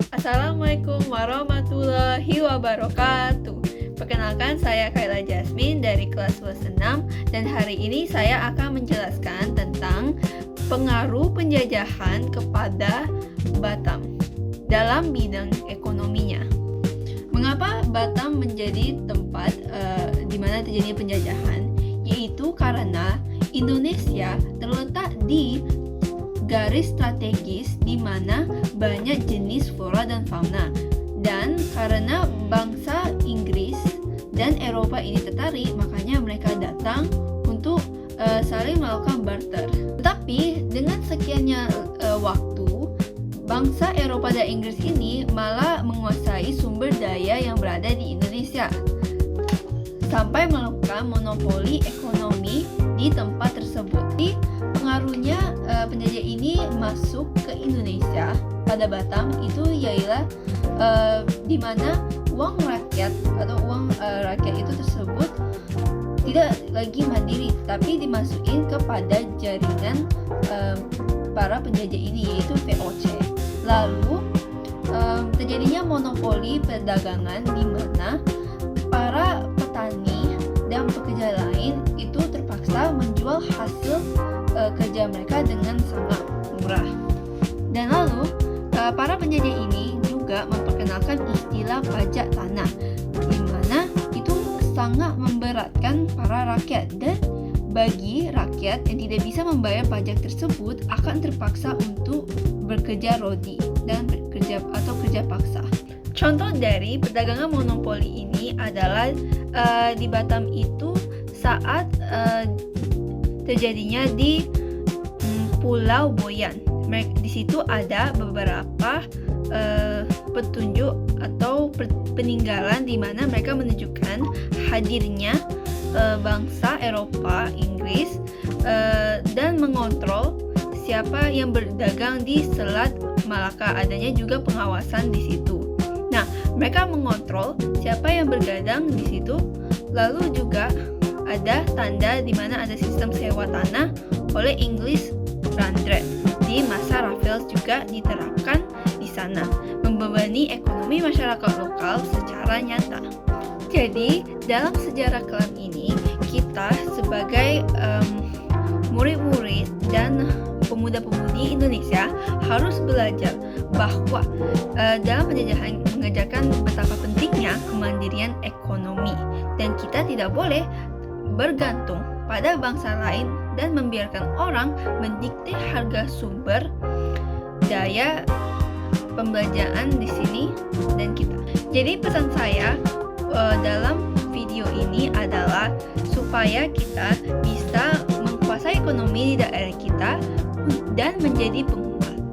Assalamualaikum warahmatullahi wabarakatuh. Perkenalkan, saya Kayla Jasmine dari kelas 6 dan hari ini saya akan menjelaskan tentang pengaruh penjajahan kepada Batam dalam bidang ekonominya. Mengapa Batam menjadi tempat di mana terjadi penjajahan? Yaitu karena Indonesia terletak di garis strategis di mana banyak jenis flora dan fauna, dan karena bangsa Inggris dan Eropa ini tertarik, makanya mereka datang untuk saling melakukan barter. Tetapi dengan sekiannya waktu, bangsa Eropa dan Inggris ini malah menguasai sumber daya yang berada di Indonesia sampai melakukan monopoli ekonomi di tempat tersebut. Jadi pengaruhnya penjajah ini masuk ke Indonesia pada Batam itu ialah di mana uang rakyat atau uang rakyat itu tersebut tidak lagi mandiri, tapi dimasukin kepada jaringan para penjajah ini, yaitu VOC. Lalu terjadinya monopoli perdagangan di mana para petani dan pekerja lain itu terpaksa menjual hasil kerja mereka dengan sangat murah. Dan lalu para penjajah ini juga memperkenalkan istilah pajak tanah, di mana itu sangat memberatkan para rakyat, dan bagi rakyat yang tidak bisa membayar pajak tersebut akan terpaksa untuk bekerja rodi dan bekerja atau kerja paksa. Contoh dari perdagangan monopoli ini adalah di Batam itu saat terjadinya di Pulau Boyan. Di situ ada beberapa petunjuk atau peninggalan di mana mereka menunjukkan hadirnya bangsa Eropa, Inggris, dan mengontrol siapa yang berdagang di Selat Malaka. Adanya juga pengawasan di situ. Nah, mereka mengontrol siapa yang bergadang di situ. Lalu juga ada tanda di mana ada sistem sewa tanah oleh English Landred. Di masa Raffles juga diterapkan di sana, membebani ekonomi masyarakat lokal secara nyata. Jadi, dalam sejarah kelam ini, kita sebagai murid-murid dan pemuda-pemudi Indonesia harus belajar bahwa dalam penjajahan mengajarkan betapa pentingnya kemandirian ekonomi, dan kita tidak boleh bergantung pada bangsa lain dan membiarkan orang mendikte harga sumber daya pembelanjaan di sini dan kita. Jadi pesan saya dalam video ini adalah supaya kita bisa menguasai ekonomi di daerah kita dan menjadi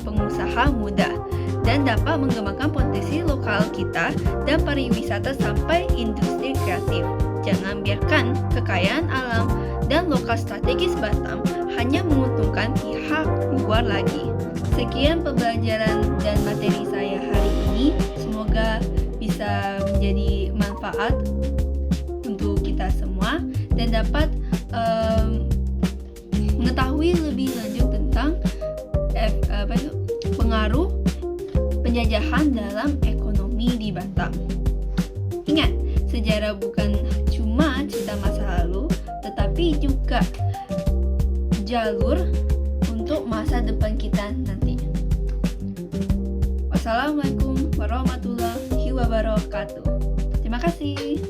pengusaha muda, dan dapat mengembangkan potensi lokal kita dan pariwisata sampai industri kreatif. Jangan biarkan kekayaan alam dan lokal strategis Batam hanya menguntungkan pihak luar lagi. Sekian pembelajaran dan materi saya hari ini. Semoga bisa menjadi manfaat untuk kita semua dan dapat mengetahui lebih lanjut tentang pengaruh penjajahan dalam ekonomi di Batam. Ingat, sejarah bukan cuma cerita masa lalu, tetapi juga jalur untuk masa depan kita nanti. Wassalamualaikum warahmatullahi wabarakatuh. Terima kasih.